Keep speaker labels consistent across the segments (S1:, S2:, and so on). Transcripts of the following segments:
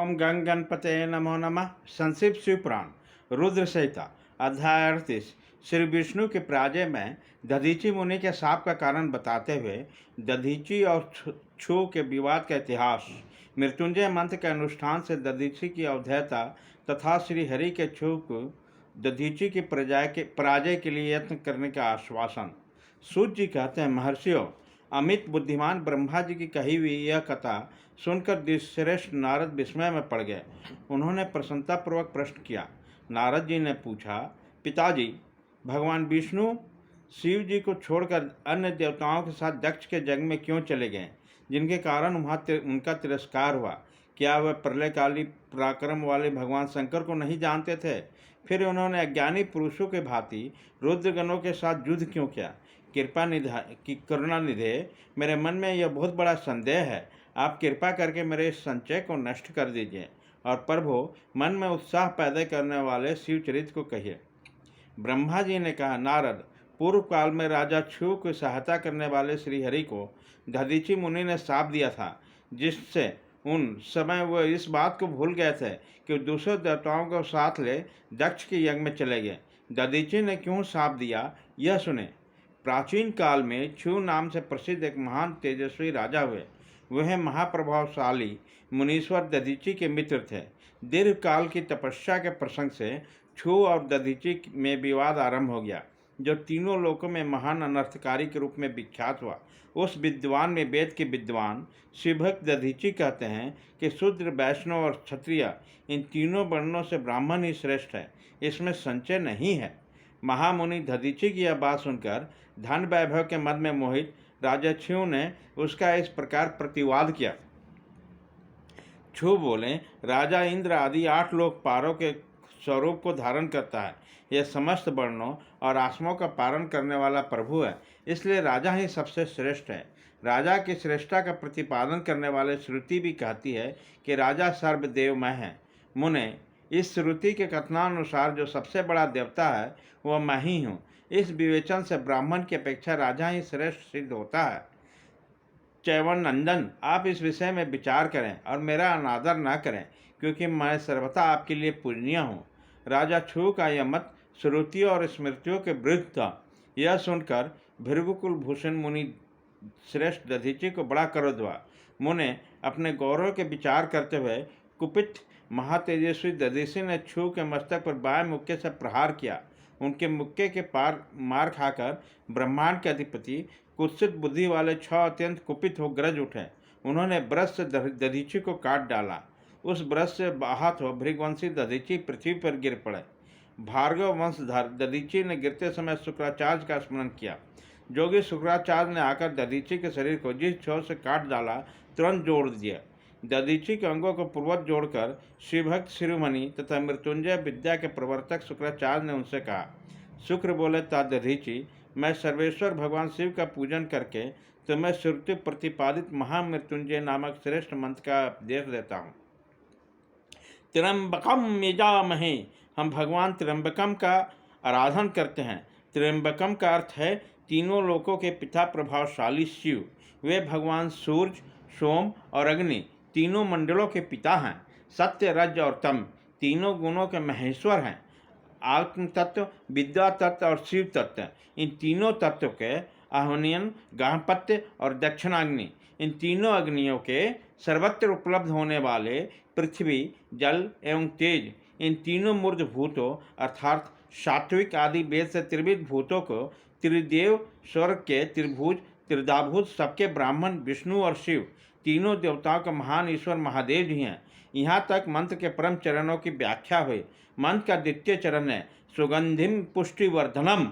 S1: ओम गंग गणपते नमो नमः। संक्षिप्त शिवपुराण रुद्र संहिता अध्याय 38। श्री विष्णु के पराजय में दधीची मुनि के शाप का कारण बताते हुए दधीची और छू के विवाद का इतिहास, मृत्युंजय मंत्र के अनुष्ठान से दधीची की अवधेयता तथा श्री हरि के छू को दधीची की पराजय के लिए यत्न करने का आश्वासन। सूत जी कहते हैं, महर्षियों, अमित बुद्धिमान ब्रह्मा जी की कही हुई यह कथा सुनकर श्रेष्ठ नारद विस्मय में पड़ गए। उन्होंने प्रसन्नतापूर्वक प्रश्न किया। नारद जी ने पूछा, पिताजी, भगवान विष्णु शिव जी को छोड़कर अन्य देवताओं के साथ दक्ष के जग में क्यों चले गए, जिनके कारण उनका तिरस्कार हुआ? क्या वह प्रलयकाली पराक्रम वाले भगवान शंकर को नहीं जानते थे? फिर उन्होंने अज्ञानी पुरुषों के भांति रुद्रगणों के साथ युद्ध क्यों किया? करुणा निधे, मेरे मन में यह बहुत बड़ा संदेह है। आप कृपा करके मेरे इस संचय को नष्ट कर दीजिए और प्रभु, मन में उत्साह पैदा करने वाले शिवचरित्र को कहिए। ब्रह्मा जी ने कहा, नारद, पूर्व काल में राजा क्षु की सहायता करने वाले श्रीहरि को दधीची मुनि ने शाप दिया था, जिससे उन समय वह इस बात को भूल गए थे कि दूसरे देवताओं को साथ ले दक्ष के यज्ञ में चले गए। दधीची ने क्यों शाप दिया, यह सुने। प्राचीन काल में क्षु नाम से प्रसिद्ध एक महान तेजस्वी राजा हुए। वह महाप्रभावशाली मुनीश्वर दधीची के मित्र थे। दीर्घ काल की तपस्या के प्रसंग से क्षु और दधीची में विवाद आरंभ हो गया, जो तीनों लोकों में महान अनर्थकारी के रूप में विख्यात हुआ। उस विद्वान में वेद के विद्वान शिवभक्त दधीची कहते हैं कि शूद्र, वैष्णव और क्षत्रिय, इन तीनों वर्णों से ब्राह्मण ही श्रेष्ठ है, इसमें संशय नहीं है। महामुनि दधीची की यह बात सुनकर धन वैभव के मद में मोहित राजा क्षु ने उसका इस प्रकार प्रतिवाद किया। क्षु बोले, राजा इंद्र आदि 8 लोकपालों के स्वरूप को धारण करता है। यह समस्त वर्णों और आश्रमों का पालन करने वाला प्रभु है, इसलिए राजा ही सबसे श्रेष्ठ है। राजा की श्रेष्ठता का प्रतिपादन करने वाले श्रुति भी कहती है कि राजा सर्वदेवमय है। मुने, इस श्रुति के कथनानुसार जो सबसे बड़ा देवता है वह मैं ही हूँ। इस विवेचन से ब्राह्मण की अपेक्षा राजा ही श्रेष्ठ सिद्ध होता है। चैवन नंदन, आप इस विषय में विचार करें और मेरा अनादर न करें, क्योंकि मैं सर्वथा आपके लिए पूजनीय हूँ। राजा क्षु का यह मत श्रुतियों और स्मृतियों के विरुद्ध था। यह सुनकर भृगुकुल भूषण मुनि श्रेष्ठ दधीची को बड़ा क्रोध हुआ। मुने अपने गौरव के विचार करते हुए कुपित महातेजस्वी दधीची ने क्षु के मस्तक पर बाएं मुक्के से प्रहार किया। उनके मुक्के के पार मार खाकर ब्रह्मांड के अधिपति कुत्सित बुद्धि वाले 6 अत्यंत कुपित हो गरज उठे। उन्होंने ब्रश से दधीची को काट डाला। उस ब्रश से आहत हो भृगवंशी दधीची पृथ्वी पर गिर पड़े। भार्गव वंशधर दधीची ने गिरते समय शुक्राचार्य का स्मरण किया। जोगी शुक्राचार्य ने आकर दधीची के शरीर को जिस छोर से काट डाला तुरंत जोड़ दिया। दधीची के अंगों को पूर्वत जोड़कर शिवभक्त शिरोमणि तथा मृत्युंजय विद्या के प्रवर्तक शुक्राचार्य ने उनसे कहा। शुक्र बोले, ता दधीची, मैं सर्वेश्वर भगवान शिव का पूजन करके तुम्हें श्रुति प्रतिपादित महामृत्युंजय नामक श्रेष्ठ मंत्र का उपदेश देता हूँ। त्र्यंबकम यजामहे, हम भगवान त्र्यंबकम का आराधन करते हैं। त्र्यंबकम का अर्थ है तीनों लोकों के पिता प्रभावशाली शिव। वे भगवान सूर्य, सोम और अग्नि तीनों मंडलों के पिता हैं। सत्य, रज और तम तीनों गुणों के महेश्वर हैं। आत्म तत्व, विद्या तत्व और शिव तत्व, इन तीनों तत्व के आह्वनियन, गाहपत्य और दक्षिणाग्नि, इन तीनों अग्नियों के सर्वत्र उपलब्ध होने वाले पृथ्वी, जल एवं तेज, इन तीनों मूर्ध भूतों अर्थात सात्विक आदि वेद से त्रिविध भूतों को त्रिदेव, स्वर्ग के त्रिभुज, त्रिदाभूत सबके ब्राह्मण विष्णु और शिव तीनों देवताओं का महान ईश्वर महादेव जी हैं। यहाँ तक मंत्र के परम चरणों की व्याख्या हुई। मंत्र का द्वितीय चरण है सुगंधिम पुष्टिवर्धनम।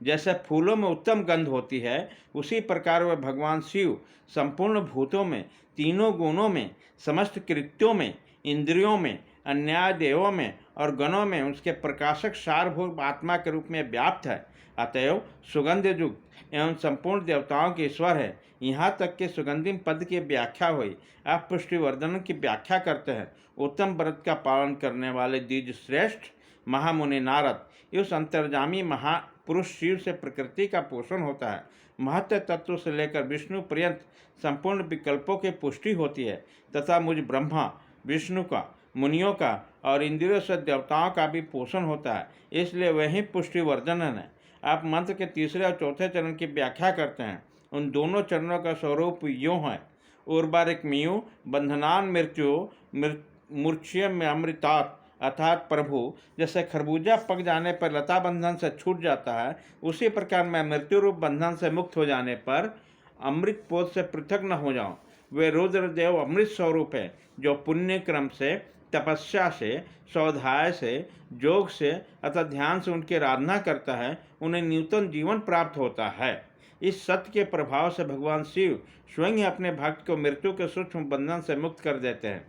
S1: जैसे फूलों में उत्तम गंध होती है, उसी प्रकार वह भगवान शिव संपूर्ण भूतों में, तीनों गुणों में, समस्त कृत्यों में, इंद्रियों में, अन्याय देवों में और गणों में उसके प्रकाशक सारभूत आत्मा के रूप में व्याप्त है। अतएव सुगंध युक्त एवं संपूर्ण देवताओं के ईश्वर है। यहाँ तक कि सुगंधिम पद की व्याख्या हुई। आप पुष्टिवर्धन की व्याख्या करते हैं। उत्तम व्रत का पालन करने वाले द्विज श्रेष्ठ महामुनि नारद, इस अंतर्जामी महापुरुष शिव से प्रकृति का पोषण होता है। महत्व तत्व से लेकर विष्णु पर्यंत संपूर्ण विकल्पों की पुष्टि होती है तथा मुझ ब्रह्मा विष्णु का, मुनियों का और इंद्रियों से देवताओं का भी पोषण होता है, इसलिए वही पुष्टिवर्धन है। आप मंत्र के तीसरे और चौथे चरण की व्याख्या करते हैं। उन दोनों चरणों का स्वरूप यूँ है: उर्वारिकमियु बंधनान मृत्यु मूर्छ्य में अमृतात, अर्थात प्रभु, जैसे खरबूजा पक जाने पर लता बंधन से छूट जाता है, उसी प्रकार मैं मृत्यु रूप बंधन से मुक्त हो जाने पर अमृत पोत से पृथक न हो जाऊं। वे रुद्रदेव अमृत स्वरूप है, जो पुण्य क्रम से, तपस्या से, स्वाध्याय से, योग से अथवा ध्यान से उनकी आराधना करता है, उन्हें नूतन जीवन प्राप्त होता है। इस सत्य के प्रभाव से भगवान शिव स्वयं अपने भक्त को मृत्यु के सूक्ष्म बंधन से मुक्त कर देते हैं,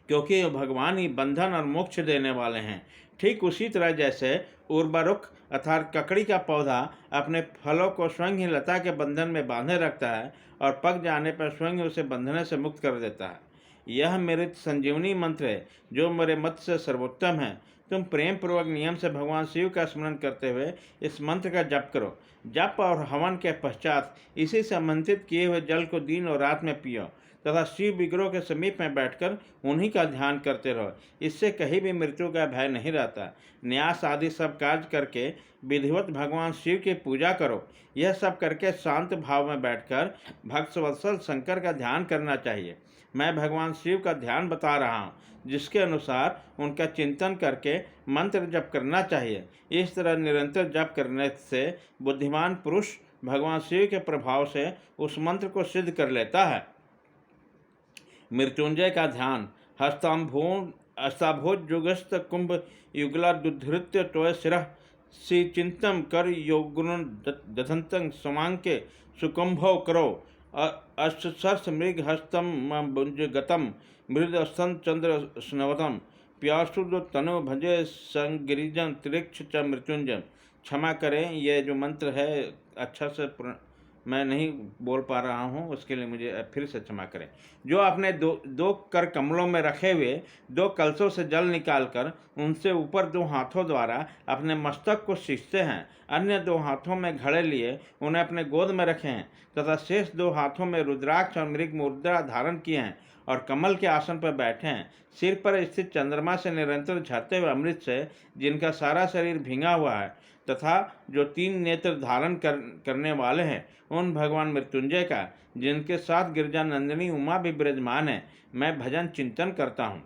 S1: क्योंकि भगवान ही बंधन और मोक्ष देने वाले हैं। ठीक उसी तरह जैसे उर्वरुक अर्थात ककड़ी का पौधा अपने फलों को स्वयं ही लता के बंधन में बांधे रखता है और पक जाने पर स्वयं उसे बंधने से मुक्त कर देता है। यह मेरे संजीवनी मंत्र है, जो मेरे मत से सर्वोत्तम है। तुम प्रेम पूर्वक नियम से भगवान शिव का स्मरण करते हुए इस मंत्र का जप करो। जप और हवन के पश्चात इसी से मंत्रित किए हुए जल को दिन और रात में पियो तथा शिव विग्रह के समीप में बैठकर उन्हीं का ध्यान करते रहो। इससे कहीं भी मृत्यु का भय नहीं रहता। न्यास आदि सब कार्य करके विधिवत भगवान शिव की पूजा करो। यह सब करके शांत भाव में बैठकर भक्तवत्सल शंकर का ध्यान करना चाहिए। मैं भगवान शिव का ध्यान बता रहा हूँ, जिसके अनुसार उनका चिंतन करके मंत्र जप करना चाहिए। इस तरह निरंतर जप करने से बुद्धिमान पुरुष भगवान शिव के प्रभाव से उस मंत्र को सिद्ध कर लेता है। मृत्युंजय का ध्यान। हस्ताभोज जुगस्त कुंभ युगला दुधृत्य त्वय शिरः सी चिंतम कर योगुण दधंतं समांके सुकुंभव करो अष्टसर्ष मृग हस्तम गतम मृदस्थं चंद्र स्नवतम प्यासुद तनु भजे संगिरिजन त्रिक्ष च मृत्युंजय। क्षमा करें, ये जो मंत्र है अच्छा से मैं नहीं बोल पा रहा हूँ, उसके लिए मुझे फिर से क्षमा करें। जो अपने दो कर कमलों में रखे हुए 2 कलशों से जल निकालकर उनसे ऊपर 2 हाथों द्वारा अपने मस्तक को सींचते हैं, अन्य 2 हाथों में घड़े लिए उन्हें अपने गोद में रखे हैं तथा शेष 2 हाथों में रुद्राक्ष और मृग मुद्रा धारण किए हैं और कमल के आसन पर बैठे हैं। सिर पर स्थित चंद्रमा से निरंतर झरते हुए अमृत से जिनका सारा शरीर भींगा हुआ है तथा जो 3 नेत्र धारण करने वाले हैं, उन भगवान मृत्युंजय का, जिनके साथ गिरजा नंदिनी उमा भी विराजमान है, मैं भजन चिंतन करता हूँ।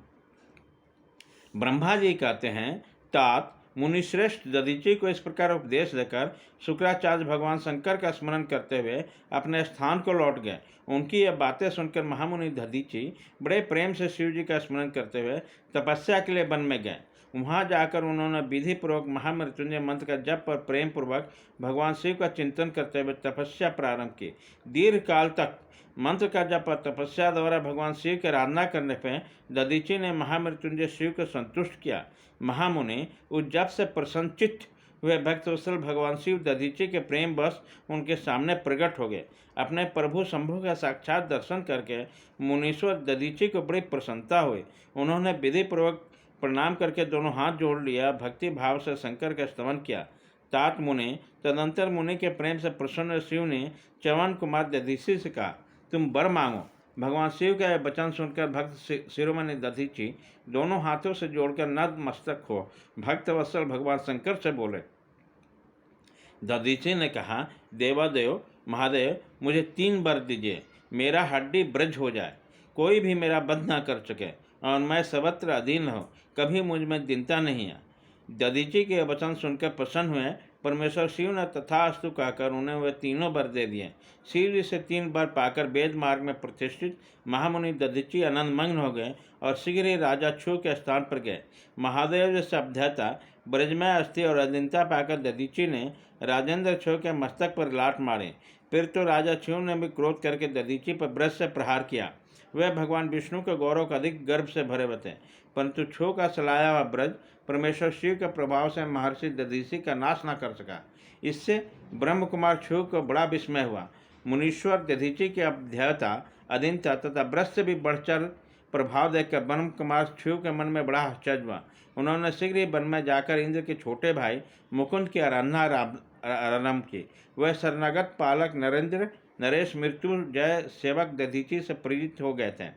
S1: ब्रह्मा जी कहते हैं, तात मुनिश्रेष्ठ दधीचि को इस प्रकार उपदेश देकर शुक्राचार्य भगवान शंकर का स्मरण करते हुए अपने स्थान को लौट गए। उनकी यह बातें सुनकर महामुनि दधीचि बड़े प्रेम से शिव जी का स्मरण करते हुए तपस्या के लिए वन में गए। वहां जाकर उन्होंने विधि पूर्वक महामृत्युंजय मंत्र का जप और प्रेम पूर्वक भगवान शिव का चिंतन करते हुए तपस्या प्रारंभ की। दीर्घ काल तक मंत्र का जप और तपस्या द्वारा भगवान शिव की आराधना करने पर दधीचि ने महामृत्युंजय शिव को संतुष्ट किया। महामुनि उस जप से प्रसन्नचित्त हुए भक्तवत्सल भगवान शिव दधीचि के प्रेम बस उनके सामने प्रकट हो गए। अपने प्रभु शंभु का साक्षात दर्शन करके मुनीश्वर दधीचि को बड़ी प्रसन्नता हुई। उन्होंने विधि पूर्वक प्रणाम करके दोनों हाथ जोड़ लिया, भक्ति भाव से शंकर का स्तवन किया। तात मुनि तदंतर मुनि के प्रेम से प्रसन्न शिव ने च्यवन कुमार दधीचि से कहा, तुम वर मांगो। भगवान शिव का यह वचन सुनकर भक्त शिरोमणि दधीचि दोनों हाथों से जोड़कर नतमस्तक हो भक्तवत्सल भगवान शंकर से बोले। दधीचि ने कहा, देवादेव महादेव, मुझे 3 वर दीजिए। मेरा हड्डी ब्रज हो जाए, कोई भी मेरा बंध न कर सके और मैं सर्वत्र अधीन हो, कभी मुझ में दीनता नहीं है। दधीचि के वचन सुनकर प्रसन्न हुए परमेश्वर शिव ने तथास्तु कहकर उन्हें वे तीनों वर दे दिए। शिव जी से 3 वर पाकर वेद मार्ग में प्रतिष्ठित महामुनि दधीचि आनंदमग्न हो गए और शीघ्र ही राजा छू के स्थान पर गए। महादेव जैसे अभ्यता ब्रजमय अस्थि और अधीनता पाकर दधीचि ने राजेंद्र छू के मस्तक पर लात मारे। फिर तो राजा छू ने भी क्रोध करके दधीचि पर ब्रज से प्रहार किया। वे भगवान विष्णु के गौरव का अधिक गर्भ से भरे हुए थे, परंतु छू का सलाया हुआ ब्रज परमेश्वर शिव के प्रभाव से महर्षि दधीचि का नाश न कर सका। इससे ब्रह्म कुमार छू को बड़ा विस्मय हुआ। मुनीश्वर दधीचि की अभ्यता अधीनता तथा ब्रज से भी बढ़चर प्रभाव देखकर ब्रह्म कुमार छू के मन में बड़ा आश्चर्य हुआ। उन्होंने शीघ्र ही वन में जाकर इंद्र के छोटे भाई मुकुंद की आराधना आरंभ की। वह शरणागत पालक नरेश मृत्युंजय सेवक दधीचि से प्रेरित हो गए थे।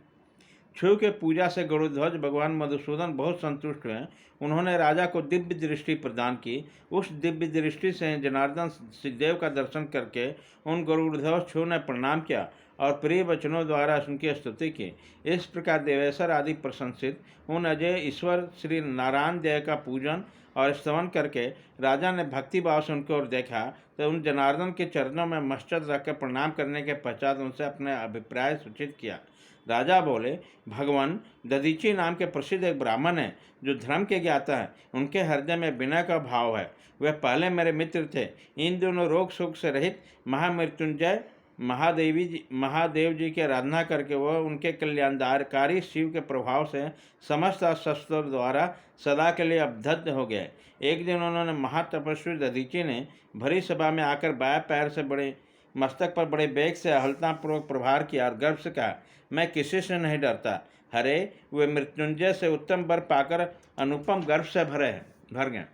S1: छू के पूजा से गरुध्वज भगवान मधुसूदन बहुत संतुष्ट हुए। उन्होंने राजा को दिव्य दृष्टि प्रदान की। उस दिव्य दृष्टि से जनार्दन सिद्धदेव का दर्शन करके उन गरुड़ध्वज छू ने प्रणाम किया और प्रिय वचनों द्वारा उनकी स्तुति की। इस प्रकार देवेश्वर आदि प्रशंसित उन अजय ईश्वर श्री नारायण देव का पूजन और स्तवन करके राजा ने भक्ति भाव से उनकी ओर देखा तो उन जनार्दन के चरणों में मस्तक रखकर प्रणाम करने के पश्चात उनसे अपने अभिप्राय सूचित किया। राजा बोले, भगवान दधीची नाम के प्रसिद्ध एक ब्राह्मण है जो धर्म के ज्ञाता है। उनके हृदय में विनय का भाव है। वे पहले मेरे मित्र थे। इन दोनों रोग शोक से रहित महामृत्युंजय महादेव जी की आराधना करके वह उनके कल्याणकारी शिव के प्रभाव से समस्त शस्त्रों द्वारा सदा के लिए अवदग्ध हो गए। एक दिन उन्होंने महातपस्वी दधीची ने भरी सभा में आकर बाएं पैर से बड़े मस्तक पर बड़े वेग से अहलतापूर्वक प्रहार किया और गर्व से कहा, मैं किसी से नहीं डरता। हरे, वे मृत्युंजय से उत्तम वर पाकर अनुपम गर्व से भर गए।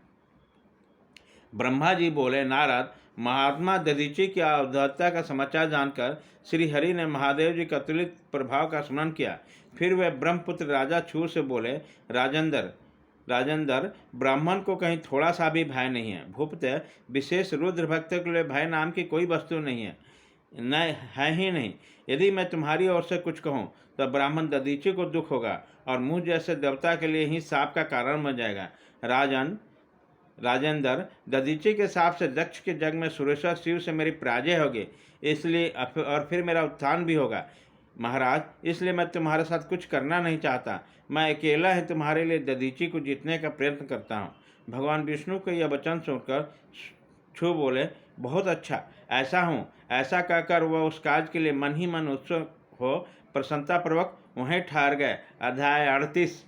S1: ब्रह्मा जी बोले, नारद, महात्मा दधीची की अवधूतता का समाचार जानकर श्री हरि ने महादेव जी का अतुलित प्रभाव का स्मरण किया। फिर वे ब्रह्मपुत्र राजा छू से बोले, राजेंद्र, ब्राह्मण को कहीं थोड़ा सा भी भय नहीं है। भूपते, विशेष रुद्र भक्तों के लिए भय नाम की कोई वस्तु नहीं है, न है ही नहीं। यदि मैं तुम्हारी ओर से कुछ कहूँ तो ब्राह्मण दधीची को दुख होगा और मुझ जैसे देवता के लिए ही शाप का कारण बन जाएगा। राजेंद्र, दधीची के शाप से दक्ष के जग में सुरेश्वर शिव से मेरी पराजय होगी, इसलिए और फिर मेरा उत्थान भी होगा। महाराज, इसलिए मैं तुम्हारे साथ कुछ करना नहीं चाहता। मैं अकेला ही तुम्हारे लिए दधीची को जीतने का प्रयत्न करता हूँ। भगवान विष्णु के यह वचन सुनकर छू बोले, बहुत अच्छा, ऐसा हूँ। ऐसा कहकर वह उस कार्य के लिए मन ही मन उत्सुक हो प्रसन्नतापूर्वक वहीं ठहर गए। अध्याय 38।